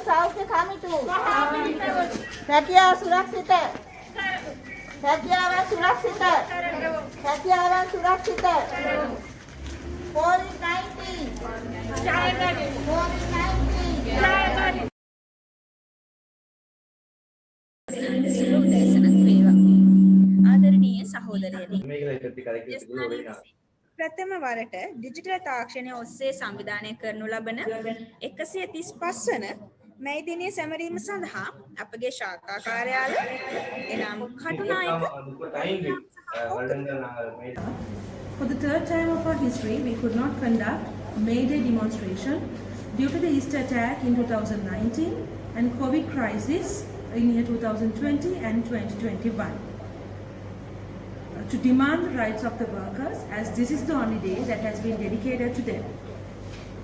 සෞඛ්‍ය කමිටු රැකියාව සුරක්ෂිත රැකියාව සුරක්ෂිත රැකියාව සුරක්ෂිත COVID-19 COVID-19 සුබ උදෑසනක් වේවා. ආදරණීය සහෝදරයනි. ප්‍රථම වරට ඩිජිටල් තාක්ෂණය ඔස්සේ සංවිධානය කරනු ලබන 135 වන මැයි දිනයේ සැමරීම සඳහා අපගේ ශාඛා කාර්යාල එනම් Katunayake For the third time of our history, we could not conduct May Day demonstration due to the Easter attack in 2019 and COVID crisis in year 2020 and 2021. To demand the rights of the workers, as this is the only day that has been dedicated to them.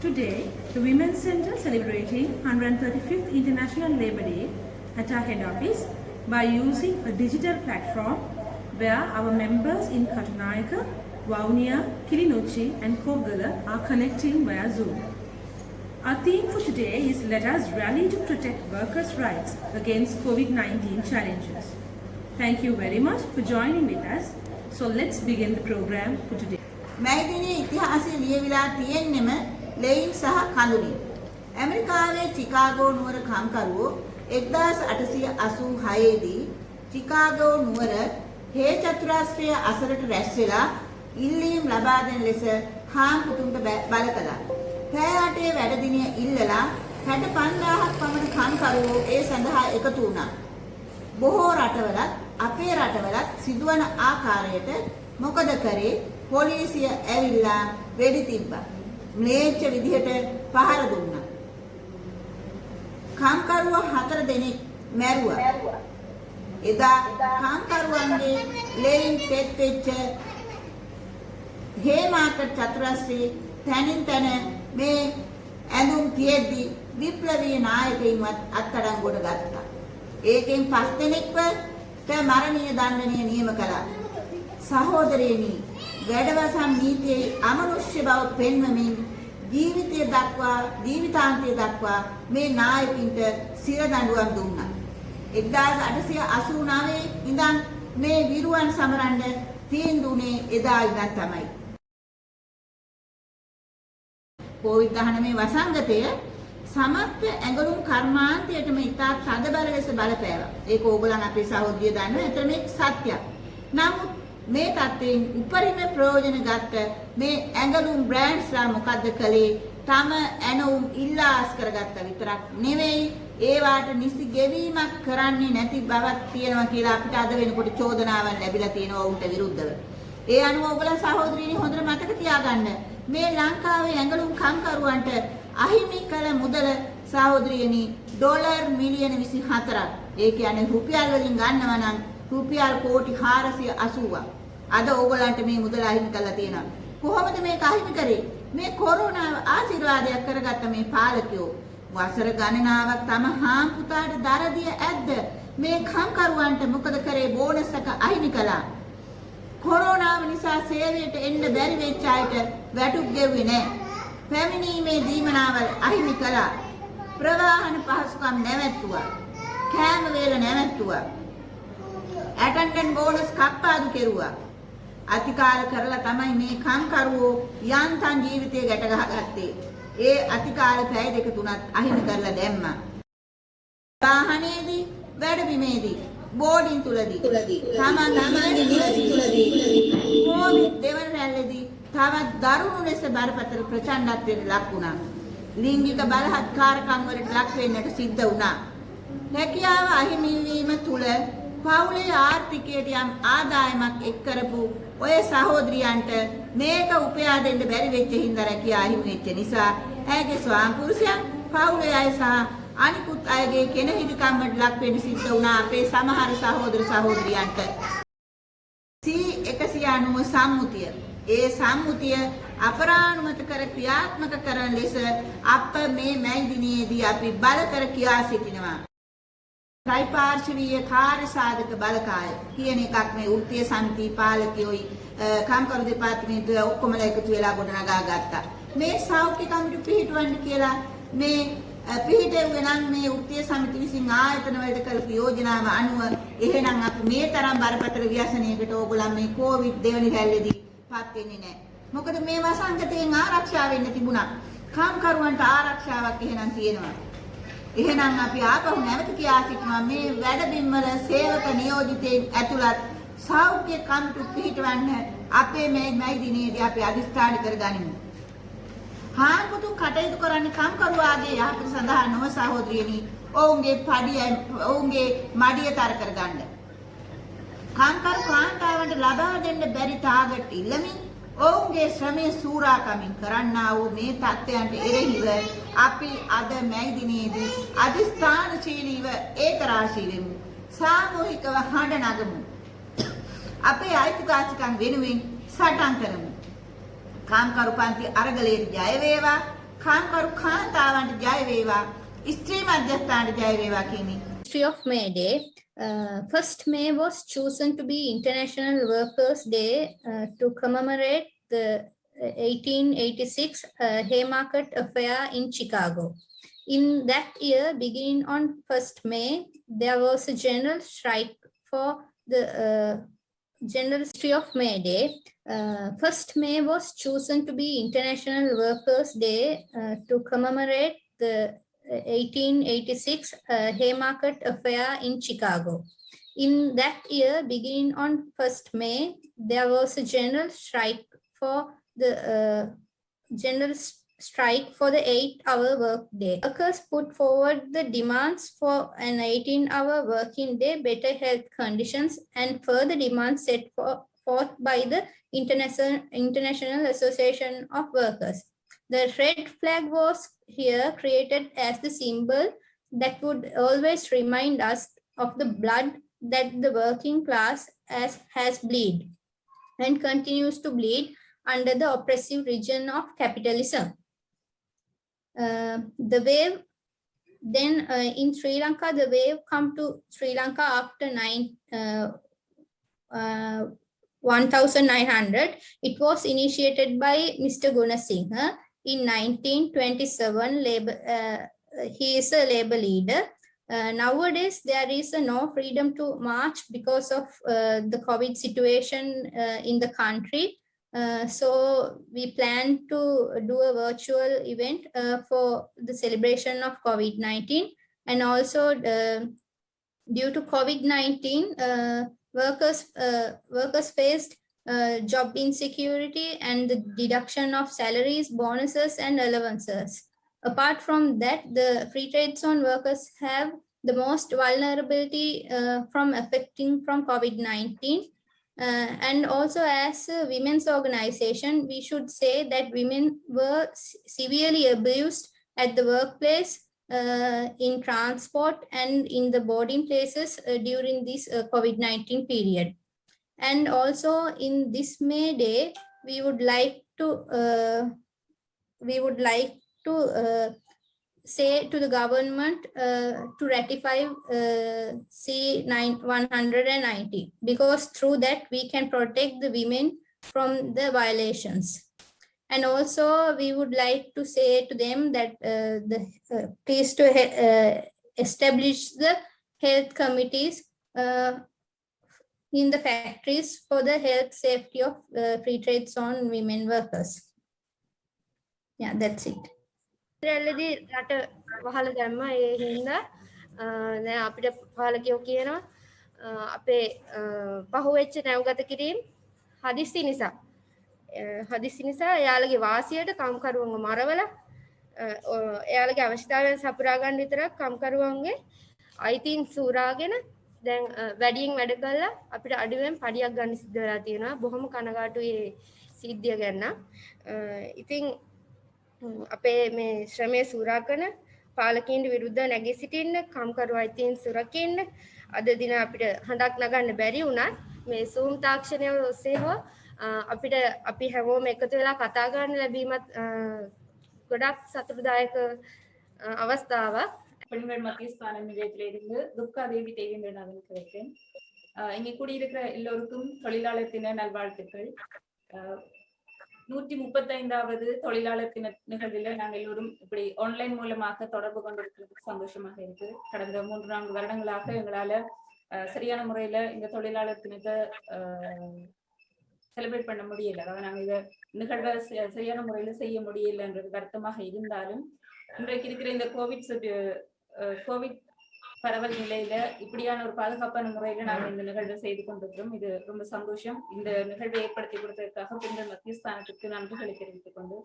Today, the Women's Centre celebrating 135th International Labour Day at our head office by using a digital platform where our members in Katunayaka, Vaunia, Kilinuchi and Kogala are connecting via Zoom. Our theme for today is let us rally to protect workers' rights against COVID-19 challenges. Thank you very much for joining with us. So let's begin the program for today. මැයි දිනයේ ඉතිහාසයේ ලියවිලා තියෙන්නෙම ලෙයින් සහ කඳුලින්. ඇමරිකාවේ Chicago නුවර කම්කරුවෝ 1886 දී Chicago නුවර හේ චතුරාස්‍රය අසලට රැස් වෙලා ඉල්ලීම් ලබා දෙන ලෙස හාම්පුතුන්ට බල කළා. පැය 8 වැඩ දිනය ඉල්ලලා 65000ක් පමණ කම්කරුවෝ ඒ සඳහා එකතු වුණා. බොහෝ රටවලත් අපේ රටවලත් සිදුවන ආකාරයට මොකද කරේ පොලිසිය ඇවිල්ලා වෙඩි තිබ්බා. ම්ලේච්ඡ විදිහට පහර දුන්නා. කම්කරුවෝ 4 දෙනෙක් මැරුවා. එදා කම්කරුවන්ගේ ලේයින් තෙත් වෙච්ච හේමාකට් චතුරස්‍රී තනින් තන මේ ඇඳුම් තියෙද්දි විප්ලවීය නායකයින්වත් අත්අඩංගුවට ගත්තා. ඒකෙන් 5 දෙනෙක්ව මරණීය දණ්ඩනය නියම කළා. සහෝදරයනි, වැඩවසම් නීතියේ අමනුෂ්‍ය බව පෙන්වමින් ජීවිතාන්තය දක්වා මේ නායකින්ට සිර දඬුවම් දුන්නා. 1889 ඉඳන් මේ විරුවන් සමරන්න තීන්දුවනේ එදා ඉඳන් තමයි. COVID-19 වසංගතය සමස්ත ඇඟලුම් කර්මාන්තයටම ඉතාත් තදබල ලෙස බලපෑවා. ඒක ඕගොල්ලන් අපේ සහෝදරිය දන්නවා. ඒතර මේක සත්‍යයක්. නමුත් මේ තත්ත්වයෙන් උපරිම ප්‍රයෝජන ගත්ත මේ ඇඟලුම් බ්‍රෑන්ඩ්ස්ලා මොකද්ද කළේ? තම ඇණවුම් ඉල්ලාස් කරගත්ත විතරක් නෙවෙයි ඒවාට නිසි ගෙවීමක් කරන්නේ නැති බවක් තියෙනවා කියලා අපිට අද වෙනකොට චෝදනාවක් ලැබිලා තියෙනවා උන්ට විරුද්ධව. ඒ අනුව ඔයගොල්ලන් සහෝදරියනි හොඳට මතක තියාගන්න. මේ ලංකාවේ ඇඟලුම් කම්කරුවන්ට අහිමි කළ මුදල සහෝදරියනි ඩොලර් මිලියන 24ක්. ඒ කියන්නේ රුපියල් වලින් ගන්නවා නම් රුපියල් කෝටි 480ක්. අද ඕගොල්ලන්ට මේ මුදල අහිමි කරලා තියෙනවා. කොහොමද මේක අහිමි කරේ? මේ කොරෝනාව ආශිර්වාදයක් කරගත්ත මේ පාලකයෝ වසර ගණනාවක් තම හාම්පුතාට දරදිය ඇද්ද මේ කම්කරුවන්ට මොකද කරේ? බෝනස් එක අහිමි කළා. කොරෝනාව නිසා සේවයට එන්න බැරි වෙච්ච අයට වැටුප් ගෙව්වේ නැහැ. පැමිණීමේ දීමනාවල් අහිමි කළා. ප්‍රවාහන පහසුකම් නැවැත්තුවා. කෑම වේල නැවැත්තුවා. ඇටෙන්ඩන්ට් බෝනස් කප්පාදු කෙරුවා. අතිකාල කරලා තමයි මේ කම්කරුවෝ යන්තම් ජීවිතය ගැට ගහගත්තේ. ඒ අතිකාල පැය දෙක තුනක් අහිමි කරලා දැම්මා. වාහනේදී වැඩබිමේදී බෝඩින් තුලදී කොවිඩ් දෙවන රැල්ලේදී තවත් දරුණු ලෙස බරපතල ප්‍රචණ්ඩත්වයට ලක් වුණා. ලිංගික බලහත්කාරකම් වලට ලක් වෙන්නට සිද්ධ වුණා. හැකියාව අහිමි වීම තුල පවුලේ ආර්ථිකයට යම් ආදායමක් එක් කරපු ඔය සහෝදරියන්ට මේක උපයා දෙන්න බැරි වෙච්ච හින්දා රැකියාව අහිමි වෙච්ච නිසා ඇගේ ස්වාම පුරුෂයන් පවුලේ අය සහ අනිකුත් අයගේ කෙනහිලිකම් වලට ලක් වෙන්න සිද්ධ වුණා අපේ සමහර සහෝදර සහෝදරියන්ට. C190 සම්මුතිය. ඒ සම්මුතිය අපරානුමත කර ක්‍රියාත්මක කරන ලෙස අප මේ මැයි දිනයේදී අපි බල කර කියා සිටිනවා. ත්‍රිපාර්ශ්වීය කාර්ය සාධක බලකාය කියන එකක් මේ වෘත්තීය සමිති පාලකයෝයි කම්කරු දෙපාර්තමේන්තුව ඔක්කොමලා එකතු වෙලා ගොඩනගා ගත්තා. මේ සෞඛ්‍ය කමිටු පිහිටවන්න කියලා මේ පිහිටෙව්වේ නම් මේ වෘත්තීය සමිති විසින් ආයතන වලට කරපු යෝජනාව අනුව එහෙනම් අපි මේ තරම් බරපතල ව්‍යසනයකට ඕගොල්ලන් මේ කොවිඩ් දෙවනි රැල්ලේදී පත් වෙන්නේ නැහැ. මොකද මේ වසංගතයෙන් ආරක්ෂා වෙන්න තිබුණා. කාම්කරුවන්ට ආරක්ෂාවක් එහෙනම් තියෙනවා. එහෙනම් අපි ආපහු නැවත කියා සිටිනවා මේ වැඩබිම්වල සේවක නියෝජිතයින් ඇතුළත් සෞඛ්‍ය කමිටු පිහිටවන්න අපේ මේ දිනේදී අපි අදිස්ථාන කරගනිමු. හාන්පුතු කටයුතු කරන්නේ කම්කරුවාගේ යහපත සඳහා නොව සහෝදරියනි ඔවුන්ගේ මඩිය තර කරගන්න. කම්කරු කාන්තාවන්ට ලබා දෙන්න බැරි ටාගට් ඉල්ලමින් ඔවුන්ගේ ශ්‍රමය සූරාකමින් කරන්නා වූ මේ තත්ත්වයන්ට එරෙහිව අපි අද මැයි දිනේදී අදිස්ථානශීලීව ඒකරාශී වෙමු. සාමූහිකව හඬ නගමු. අපේ අයිතිවාසිකම් වෙනුවෙන් සටන් කරමු. කාම්කරු පන්ති අරගලයට ජය වේවා. කාම්කරු කාන්තාවන්ට ජය වේවා. ස්ත්‍රී මධ්‍යස්ථානට ජය වේවා කියමි. History of May Day. 1st May was chosen to be International Workers' Day to commemorate the 1886 Haymarket Affair in Chicago. In that year, beginning on 1st May, there was a general strike for the general history of May Day. 1st May was chosen to be International Workers' Day to commemorate the 1886 Haymarket Affair in Chicago. In that year, beginning on 1st May, there was a general strike for the 8-hour workday. Workers put forward the demands for an 18-hour working day, better health conditions, and further demands set forth by the International Association of Workers. The red flag was here created as the symbol that would always remind us of the blood that the working class has bled and continues to bleed under the oppressive region of capitalism. The wave then in Sri Lanka, the wave come to Sri Lanka after 1900. It was initiated by Mr. Gunasinghe. In 1927, he is a labor leader. Nowadays, there is no freedom to march because of the COVID situation in the country. So we plan to do a virtual event for the celebration of COVID-19. And also due to COVID-19, workers faced job insecurity and the deduction of salaries, bonuses, and allowances. Apart from that, the free trade zone workers have the most vulnerability from COVID-19. And also as a women's organization, we should say that women were severely abused at the workplace, in transport, and in the boarding places during this COVID-19 period. And also in this May Day, we would like to say to the government to ratify C-190, because through that we can protect the women from the violations. And also we would like to say to them that please to establish the health committees in the factories for the health safety of free trade zone women workers. Yeah, that's it. රැල්ලදී රට වහල දැම්මා. ඒ හින්දා දැන් අපිට පාලකයෝ කියනවා අපේ පහුවෙච්ච නැවගත කිරීම හදිස්සි නිසා එයාලගේ වාසියට කම්කරුවන්ව මරවලා එයාලගේ අවශ්‍යතාවයන් සපුරා ගන්න විතරක් කම්කරුවන්ගේ අයිතීන් සූරාගෙන දැන් වැඩියෙන් වැඩ කළා අපිට අඩුවෙන් පඩියක් ගන්න සිද්ධ වෙලා තියෙනවා. බොහොම කනගාටුයි මේ සිද්ධිය ගැන. ඉතින් අපේ මේ ශ්‍රමය සූරා කරන පාලකීන්ට විරුද්ධව නැගී සිටින්න, කම්කරු අයිතීන් සුරකින්න අද දින අපිට හඬක් නගන්න බැරි වුණත් මේ Zoom තාක්ෂණය ඔස්සේ හෝ අපිට අපි හැමෝම එකතු වෙලා කතා කරන්න ලැබීමත් ගොඩක් සතුටුදායක අවස්ථාවක්. பெண்கள் மத்திய ஸ்தான நிலையத்திலிருந்து துர்கா தேவி தேவேந்திரன் அவர்களுக்கு வைத்தேன். இங்கே கூடியிருக்கிற எல்லோருக்கும் தொழிலாளர் தின நல்வாழ்த்துக்கள். 135வது தொழிலாளர் தின நிகழ்வில் நாங்கள் எல்லோரும் இப்படி ஆன்லைன் மூலமாக தொடர்பு கொண்டிருக்கிறது சந்தோஷமாக இருக்கு. கடந்த 3-4 வருடங்களாக எங்களால சரியான முறையில இந்த தொழிலாளர் தினத்தை செலிப்ரேட் பண்ண முடியல. அதாவது நாங்கள் இதை நிகழ்வை சரியான முறையில செய்ய முடியலன்றது வருத்தமாக இருந்தாலும் இன்றைக்கு இருக்கிற இந்த கோவிட் பரவல் நிலையில இப்படியான ஒரு பாதுகாப்பான முறையில நாங்கள் இந்த நிகழ்வை செய்து கொண்டிருக்கிறோம். இது ரொம்ப சந்தோஷம். இந்த நிகழ்வை ஏற்படுத்தி கொடுத்ததற்காக பெண்கள் மத்தியஸ்தானத்துக்கு நன்றிகளை தெரிவித்துக் கொண்டு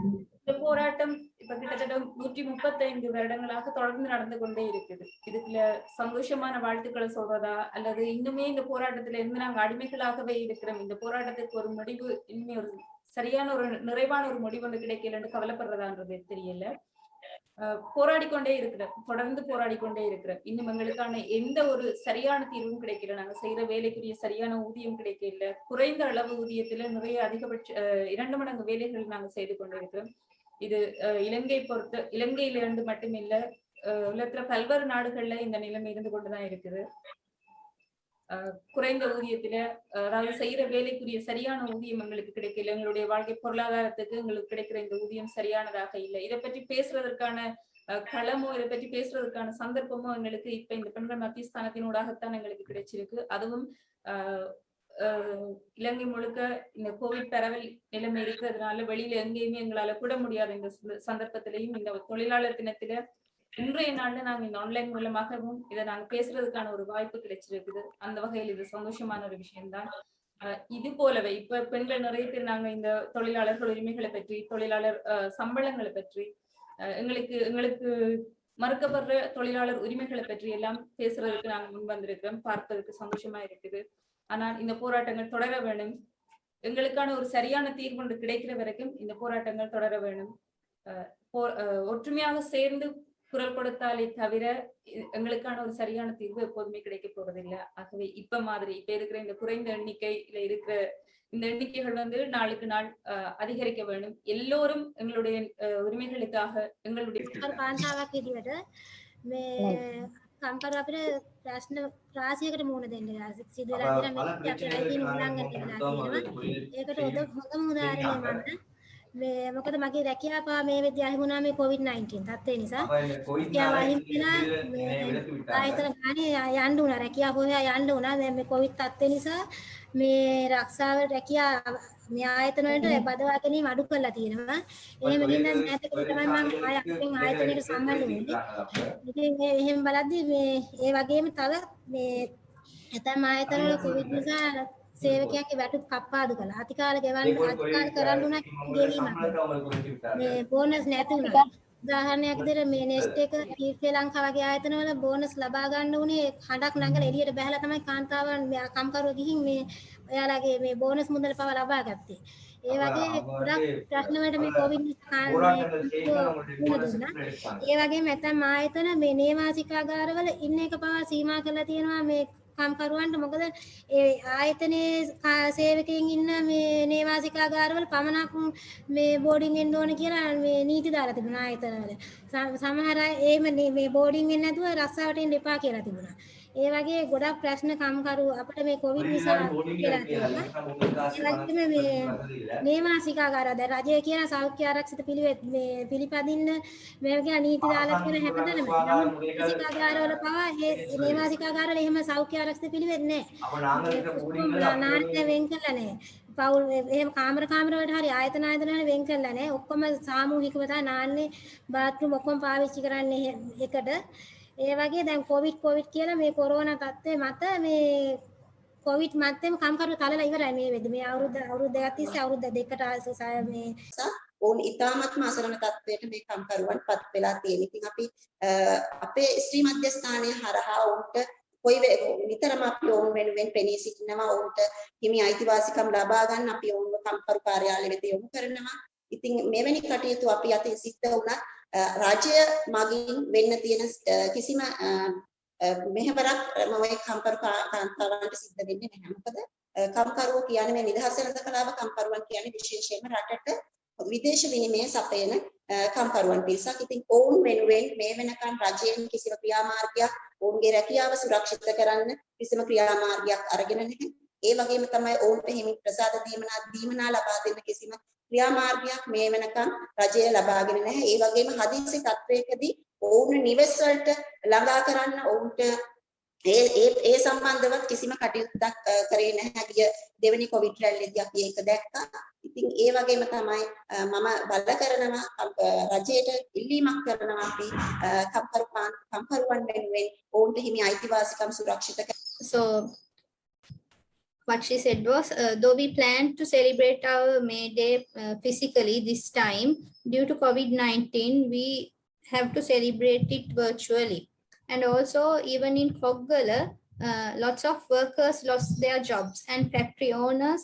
இந்த போராட்டம் இப்ப கிட்டத்தட்ட 135 வருடங்களாக தொடர்ந்து நடந்து கொண்டே இருக்குது. இதுக்குள்ள சந்தோஷமான வாழ்த்துக்களை சொல்றதா அல்லது இன்னுமே இந்த போராட்டத்துல இருந்து நாங்க அடிமைகளாகவே இருக்கிறோம், இந்த போராட்டத்துக்கு ஒரு முடிவு இனிமே ஒரு சரியான ஒரு நிறைவான ஒரு முடிவு ஒன்று கிடைக்கலன்னு கவலைப்படுறதான்றது தெரியல. போராடி கொண்டே இருக்கிறோம், தொடர்ந்து போராடி கொண்டே இருக்கிறோம். இன்னும் எங்களுக்கான எந்த ஒரு சரியான தீர்வும் கிடைக்கல. நாங்க செய்யற வேலைக்குரிய சரியான ஊதியம் கிடைக்கல. குறைந்த அளவு ஊதியத்துல நிறைய அதிகபட்ச 2 மடங்கு வேலைகள் நாங்க செய்து கொண்டே இருக்கிறோம். இது இலங்கையிலிருந்து மட்டுமில்ல, உலகத்துல பல்வேறு நாடுகள்ல இந்த நிலைமை இருந்து கொண்டுதான் இருக்குது. குறைந்த ஊதியத்துல அதாவது செய்யற வேலைக்குரிய சரியான ஊதியம் எங்களுக்கு கிடைக்கல. எங்களுடைய வாழ்க்கை பொருளாதாரத்துக்கு எங்களுக்கு கிடைக்கிற இந்த ஊதியம் சரியானதாக இல்லை. இதை பற்றி பேசுறதற்கான களமோ இதை பற்றி பேசுறதுக்கான சந்தர்ப்பமோ எங்களுக்கு இப்ப இந்த பெண்கள் மத்தியஸ்தானத்தினூடாகத்தான் எங்களுக்கு கிடைச்சிருக்கு. அதுவும் இலங்கை முழுக்க இந்த கோவிட் பரவல் நிலைமை இருக்கிறதுனால வெளியில எங்கேயுமே எங்களால கூட முடியாத இந்த சந்தர்ப்பத்திலையும் இந்த தொழிலாளர் தினத்தில இன்றைய நாள்ல நாங்க இந்த ஆன்லைன் மூலமாகவும் இதை நாங்க பேசுறதுக்கான ஒரு வாய்ப்பு கிடைச்சிருக்குது. அந்த வகையில் இது சந்தோஷமான ஒரு விஷயம்தான். இது போலவே இப்ப பெண்கள் நிறைய பேர் நாங்க இந்த தொழிலாளர்கள் உரிமைகளை பற்றி, தொழிலாளர் சம்பளங்களை பற்றி, எங்களுக்கு மறுக்கப்படுற தொழிலாளர் உரிமைகளை பற்றி எல்லாம் பேசுறதுக்கு நாங்க முன் வந்திருக்கிறோம். பார்ப்பதற்கு சந்தோஷமா இருக்குது. ஆனால் இந்த போராட்டங்கள் தொடர வேண்டும். எங்களுக்கான ஒரு சரியான தீர்வு ஒன்று கிடைக்கிற வரைக்கும் இந்த போராட்டங்கள் தொடர வேண்டும். ஒற்றுமையாக சேர்ந்து குரல் கொடுத்தாலே தவிர எங்களுக்கான ஒரு சரியான தீர்வு எப்போதுமே கிடைக்க போறதில்லை. ஆகவே இப்ப இருக்கிற இந்த குறைந்த எண்ணிக்கையில இருக்கிற இந்த எண்ணிக்கைகள் நாளுக்கு நாள் அதிகரிக்க வேண்டும். எல்லோரும் எங்களுடைய உரிமைகளுக்காக எங்களுடைய කම්කරු අපිට ප්‍රශ්න රාශියකට මුහුණ දෙන්න සිදු වෙලා තියෙනවා. අපේ අයිතීන් උල්ලංඝනය වෙලා තියෙනවා. ඒකට හොඳම උදාහරණය මම මොකද මගේ රැකියාව පවා මේ වෙද්දී අහිමුණා මේ COVID-19 තත්ත්වය නිසා. රැකියාව අහිමිලා ආයතන ගානේ යන්න උනා, රැකියාව හොයා යන්න උනා. දැන් මේ COVID තත්ත්වය නිසා මේ රක්ෂාව රැකියාව මේ ආයතන වලට බදවා ගැනීම අඩු කරලා තියෙනවා. එහෙම නින්දන් නැතකේ තමයි මම ආයතනයට සම්බන්ධ වෙන්නේ. ඉතින් එහෙම බලද්දි මේ ඒ වගේම තව මේ ඇතම් ආයතන වල COVID නිසා සේවකයාගේ වැටුප් කප්පාදු කළා. අතිකාල කරන්න උනා ගෙවීමක්. මේ බෝනස් නැති වුණා. උදාහරණයක් විදිහට මේ නෙස්ට් එක ශ්‍රී ලංකාව වගේ ආයතන වල බෝනස් ලබා ගන්න උනේ හඬක් නගලා එළියට බහලා තමයි කාන්තාවන් කම්කරුව ගිහින් මේ ඔයාලගේ මේ බෝනස් මුදල් පව ලබා ගත්තේ. ඒ වගේ ගොඩක් ප්‍රශ්න වලට මේ කොවිඩ් නිසා ඒ වගේම ඇතම් ආයතන මේ නේවාසිකාගාරවල ඉන්න එක පවා සීමා කරලා තියෙනවා මේ කම්කරුවන්ට. මොකද ඒ ආයතනයේ සේවකයන් ඉන්න මේ නේවාසිකාගාරවල පමණක් මේ බෝඩින් වෙන්න ඕන කියලා මේ නීති දාලා තිබුණා ආයතනවල. සමහර අය එහෙම මේ බෝඩින් වෙන්න නැතුව රස්සාවට එන්න එපා කියලා තිබුණා. ඒ වගේ ගොඩක් ප්‍රශ්න කම්කරු අපිට මේ කොවිඩ් නිසා කියලා තියෙනවා. ඒ වගේම මේ නේවාසිකාගාර දැන් රජය කියන සෞඛ්‍ය ආරක්ෂිත පිළිවෙත් මේ පිළිපදින්න මේ වගේ නීති දාලා තියෙන හැමතැනම නේවාසිකාගාරවල පවා ඒ නේවාසිකාගාරවල එහෙම සෞඛ්‍ය ආරක්ෂිත පිළිවෙත් නැහැ. නාට්‍ය වෙන් කරලා නැහැ. පවුල් එහෙම කාමර වලට හරි ආයතන වල වෙන් කරලා නැහැ. ඔක්කොම සාමූහිකව තමයි නාන්නේ. බාත්රූම් ඔක්කොම පාවිච්චි කරන්නේ එකට. ඒ වගේ දැන් කොවිඩ් කියලා මේ කොරෝනා තත්ත්වය මත මේ කොවිඩ් මැත්තේම කම්කරු තලලා ඉවරයි මේ වෙද්දී. මේ අවුරුදු දෙකක් තිස්සේ අවුරුදු දෙකකට මේ ඕන් ඉතාමත්ම අසරණ තත්ත්වයට මේ කම්කරුවන් පත් වෙලා තියෙන. ඉතින් අපි අපේ ශ්‍රී මධ්‍යස්ථානය හරහා උන්ට කොයි විතරම අපි ඕන් වෙනුවෙන් පෙනී සිටිනවා. උන්ට හිමි අයිතිවාසිකම් ලබා ගන්න අපි ඕන්ව කම්කරු කාර්යාලය වෙත යොමු කරනවා. ඉතින් මෙවැනි කටයුතු අපි අතින් සිද්ධ වුණා. රාජ්‍ය මගින් වෙන්න තියෙන කිසිම මෙහෙවරක් මොයි කම්කරු කාන්තාවන්ට සිද්ධ වෙන්නේ නැහැ. මොකද කම්කරුවෝ කියන්නේ මේ නිදහස් වෙනද කලාව කම්කරුවන් කියන්නේ විශේෂයෙන්ම රටට විදේශ විනිමය සපයන කම්කරුවන් පිරිසක්. ඉතින් ඔවුන් වෙනුවෙන් මේ වෙනකන් රජයෙන් කිසිම ක්‍රියාමාර්ගයක් ඔවුන්ගේ රැකියාව සුරක්ෂිත කරන්න කිසිම ක්‍රියාමාර්ගයක් අරගෙන නැහැ. ඒ වගේම තමයි ඔවුන්ට හිමි ප්‍රසාද දීමනා ලබා දෙන්න කිසිම ක්‍රියාමාර්ගයක් මේ වෙනකම් රජය ලබාගෙන නැහැ. ඒ වගේම හදිසි තත්වයකදී ඔවුන් නිවෙස් වලට ළඟා කරන්න ඔවුන්ට ඒ සම්බන්ධව කිසිම කටයුත්තක් කරේ නැහැ. ගිය දෙවෙනි කොවිඩ් රැල්ලේදී අපි ඒක දැක්කා. ඉතින් ඒ වගේම තමයි මම බල කරනවා රජයට ඉල්ලීමක් කරනවා අපි කම්කරුවන් වෙනුවෙන් ඔවුන්ට හිමි අයිතිවාසිකම් සුරක්ෂිත කර. So what she said was, though we plan to celebrate our May Day physically this time, due to COVID-19, we have to celebrate it virtually. And also, even in Koggala, lots of workers lost their jobs and factory owners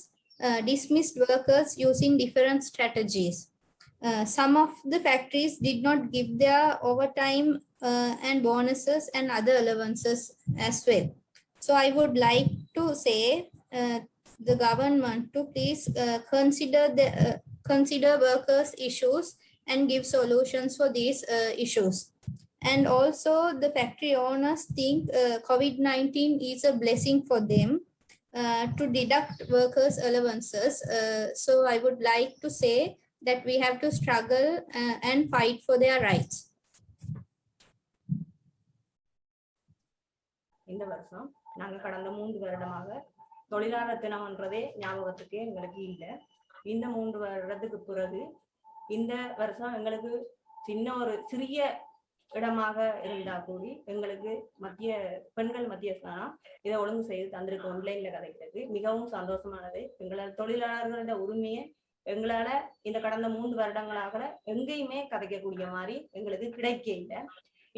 dismissed workers using different strategies. Some of the factories did not give their overtime and bonuses and other allowances as well. So I would like to say the government to please consider workers' issues and give solutions for these issues. And also the factory owners think COVID-19 is a blessing for them to deduct workers' allowances. So I would like to say that we have to struggle and fight for their rights. இந்த வருஷம் நாங்க கடந்த 3 வருடமாக தொழிலாளர் தினம்ன்றதே ஞாபகத்துக்கு எங்களுக்கு இல்லை. இந்த 3 வருடத்துக்கு பிறகு இந்த வருஷம் எங்களுக்கு சிறிய இடமாக இருந்தா கூடி எங்களுக்கு பெண்கள் மத்திய ஸ்தானம் இதை ஒழுங்கு செய்து தந்திருக்கு. ஆன்லைன்ல கதைக்கிறது மிகவும் சந்தோஷமானது. எங்களால் தொழிலாளர்களோட உரிமையை எங்களால இந்த கடந்த 3 வருடங்களாக எங்கேயுமே கதைக்கக்கூடிய மாதிரி எங்களுக்கு கிடைக்க இல்லை.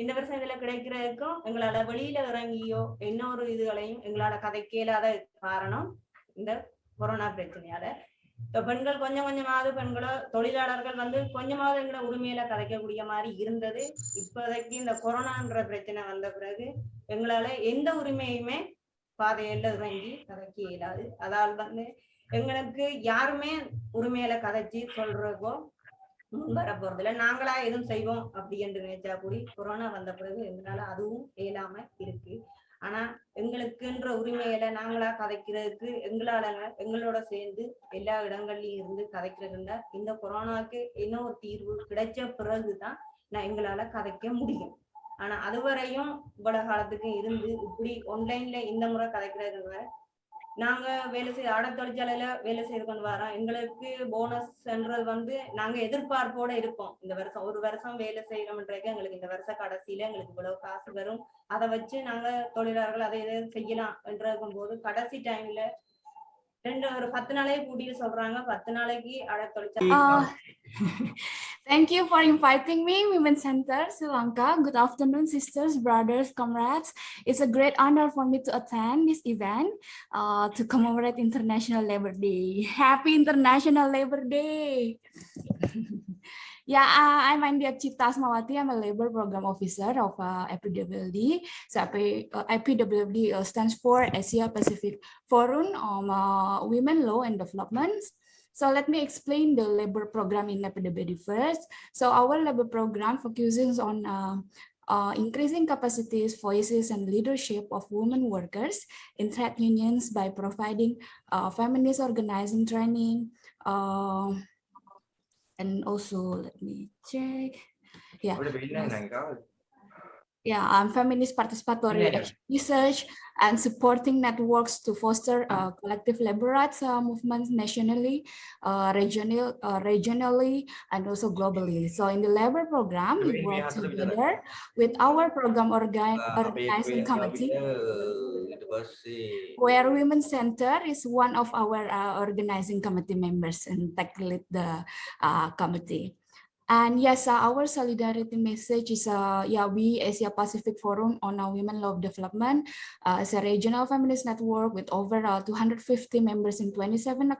இந்த வருஷம் இதுல கிடைக்கிறதுக்கும் எங்களால வெளியில இறங்கியோ இன்னொரு இதுகளையும் எங்களால கதைக்க இயலாத காரணம் இந்த கொரோனா பிரச்சனையால. பெண்கள் கொஞ்சமாவது தொழிலாளர்கள் கொஞ்சமாவது எங்களை உரிமையில கதைக்கக்கூடிய மாதிரி இருந்தது. இப்போதைக்கு இந்த கொரோனான்ற பிரச்சனை வந்த பிறகு எங்களால எந்த உரிமையுமே பாதையில இறங்கி கதைக்க இயலாது. அதால் எங்களுக்கு யாருமே உரிமையில கதைச்சி சொல்றப்போ வர போறதில்ல. நாங்களா எதுவும் செய்வோம் அப்படி என்று நினைச்சா கூடி கொரோனா வந்த பிறகு எங்களால அதுவும் இயலாம இருக்கு. ஆனா எங்களுக்குன்ற உரிமையில நாங்களா கதைக்கிறதுக்கு எங்களோட சேர்ந்து எல்லா இடங்கள்லயும் இருந்து கதைக்கிறதுல இந்த கொரோனாக்கு என்ன ஒரு தீர்வு கிடைச்ச பிறகுதான் எங்களால கதைக்க முடியும். ஆனா அதுவரையும் இவ்வளவு காலத்துக்கு இருந்து இப்படி ஆன்லைன்ல இந்த முறை கதைக்கிறது நாங்க வேலை செய்ய ஆடை தொழிற்சாலையில வேலை செய்து கொண்டு வரோம். எங்களுக்கு போனஸ்ன்றது நாங்க எதிர்பார்ப்போட இருப்போம். இந்த வருஷம் ஒரு வருஷம் வேலை செய்யறோம்ன்றது எங்களுக்கு இந்த வருஷ கடைசியில எங்களுக்கு இவ்வளவு காசு வரும், அதை வச்சு நாங்க தொழிலாளர்கள் அதை இதை செய்யலாம் என்றும் போது கடைசி டைம்ல ஒரு 10 நாளைக்கு கூட்டிட்டு சொல்றாங்க 10 நாளைக்கு ஆடை தொழிற்சாலை. Thank you for inviting me, Women's Center Sri Lanka. Good afternoon, sisters, brothers, comrades. It's a great honor for me to attend this event to commemorate International Labor Day. Happy International Labor Day! Yeah, I'm Andia Cipta Asmawati. I'm a labor program officer of APWD. So APWD stands for Asia Pacific Forum on Women, Law and Development. So let me explain the labor program in APWD first. So our labor program focuses on increasing capacities, voices, and leadership of women workers in trade unions by providing feminist organizing training, and also let me check. Feminist participatory research and supporting networks to foster collective labor rights movements nationally, regionally, and also globally. So in the labor program, we work together with our program organizing committee, where Women's Center is one of our organizing committee members and take lead the committee. And yes, our solidarity message is, we Asia Pacific Forum on Women Law Development is a regional feminist network with over 250 members in 27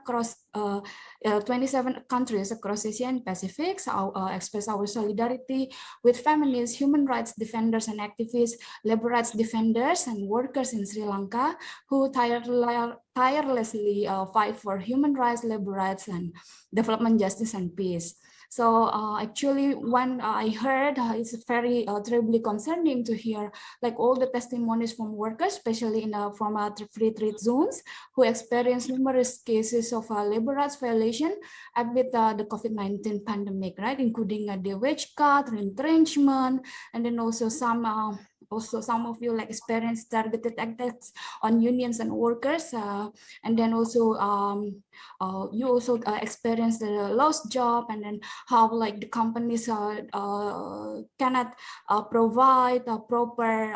countries across Asia and Pacific. So express our solidarity with feminists, human rights defenders and activists, labor rights defenders and workers in Sri Lanka who tirelessly fight for human rights, labor rights, and development, justice, and peace. So actually, when I heard, it's very terribly concerning to hear like all the testimonies from workers, especially in from free trade zones, who experienced numerous cases of labor rights violation amid the COVID-19 pandemic, right, including the wage cut, retrenchment, and then also some of you like experienced targeted attacks on unions and workers, and then also you also experience the lost job, and then how like the companies cannot provide a proper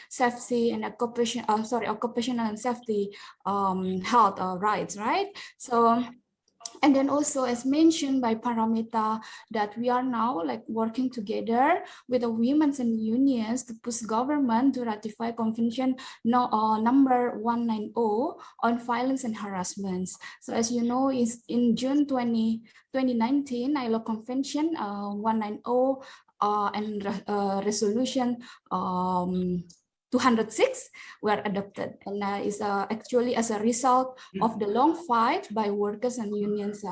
safety and occupational and safety health rights, right? So. And then also, as mentioned by Paramita, that we are now like working together with the women's and unions to push government to ratify Convention number 190 on violence and harassments. So as you know, is in June 2019, ILO Convention 190 and resolution 206 were adopted, and is actually as a result of the long fight by workers and unions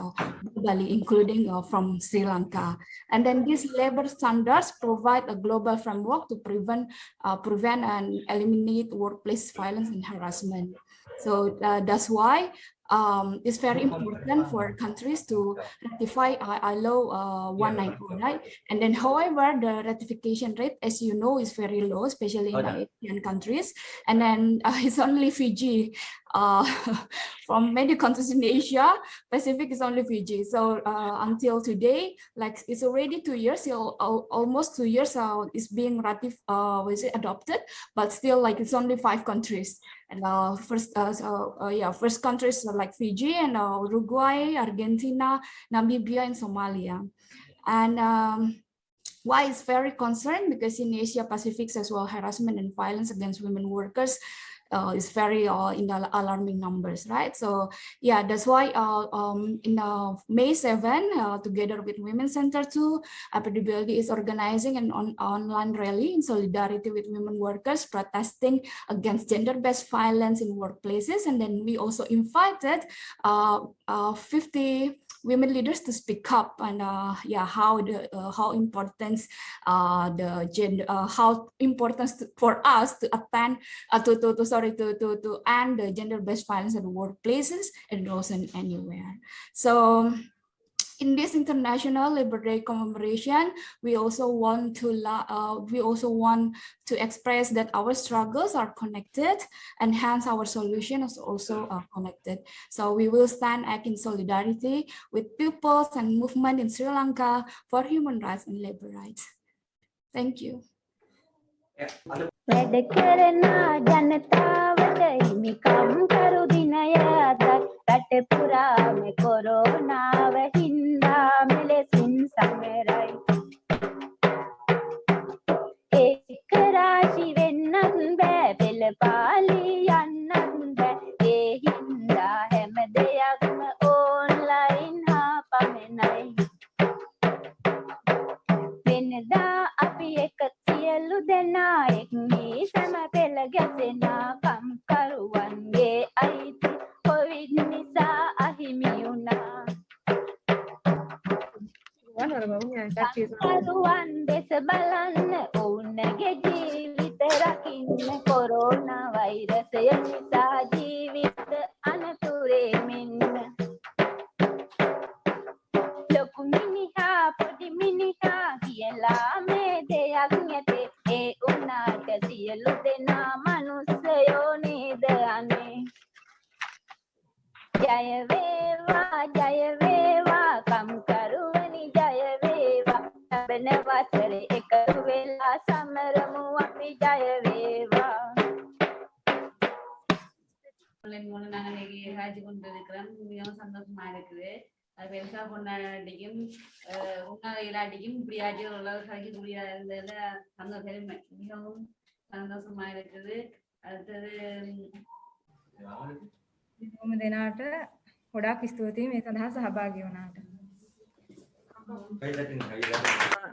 globally, including from Sri Lanka. And then these labor standards provide a global framework to prevent and eliminate workplace violence and harassment. So that's why it's very important for countries to ratify ILO 190, right? And then, however, the ratification rate, as you know, is very low, especially in Asian countries. And then it's only Fiji. From many countries in Asia Pacific is only Fiji. So until today, like it's already 2 years, almost 2 years is being adopted, but still like it's only 5 countries. And first countries like Fiji and Uruguay, Argentina, Namibia, and Somalia. And why it's very concerned? Because in Asia Pacific as well, harassment and violence against women workers is very in the alarming numbers, right? So yeah, that's why in May 7, together with Women's Center 2, APWLD is organizing an online rally in solidarity with women workers protesting against gender-based violence in workplaces. And then we also invited 50 women leaders to speak up, and how important how important for us to attend to end the gender-based violence at workplaces and also anywhere. So in this International Labor Day commemoration, we also want to express that our struggles are connected, and hence our solution is also connected. So we will stand act in solidarity with peoples and movement in Sri Lanka for human rights and labor rights. Thank you.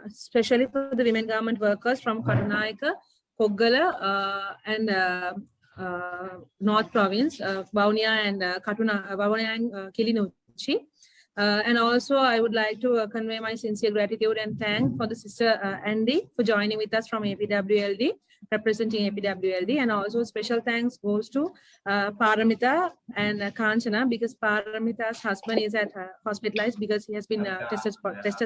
Especially for the women garment workers from Katunayaka, Koggala, and North Province, Vavuniya and Kilinochchi. And also, I would like to convey my sincere gratitude and thank for the sister Andy for joining with us from APWLD, representing APWLD. And also special thanks goes to Paramita and Kanchana, because Paramita's husband is hospitalized because he has been tested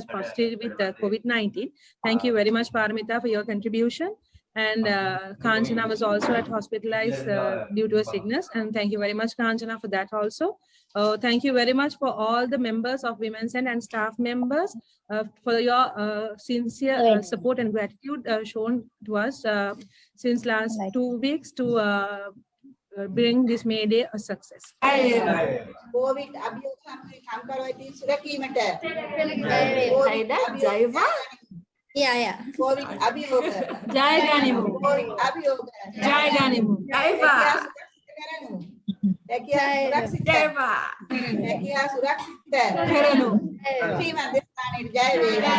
positive with COVID-19. Thank you very much, Paramita, for your contribution. And Kanchana was also hospitalized due to a sickness. And thank you very much, Kanchana, for that also. Thank you very much for all the members of Women's Center and staff members for your sincere support and gratitude shown to us since last 2 weeks to bring this May Day a success. COVID අභියෝග සම්කරවයිදී සුරකීමට Yeah. COVID අභියෝග ජය ගනිමු. COVID අභියෝග ජය ගනිමු. ජයවා. රැකියා සුරක්ෂිත කරනු. ශ්‍රීමන්ත ස්ථානයේ ජය වේවා.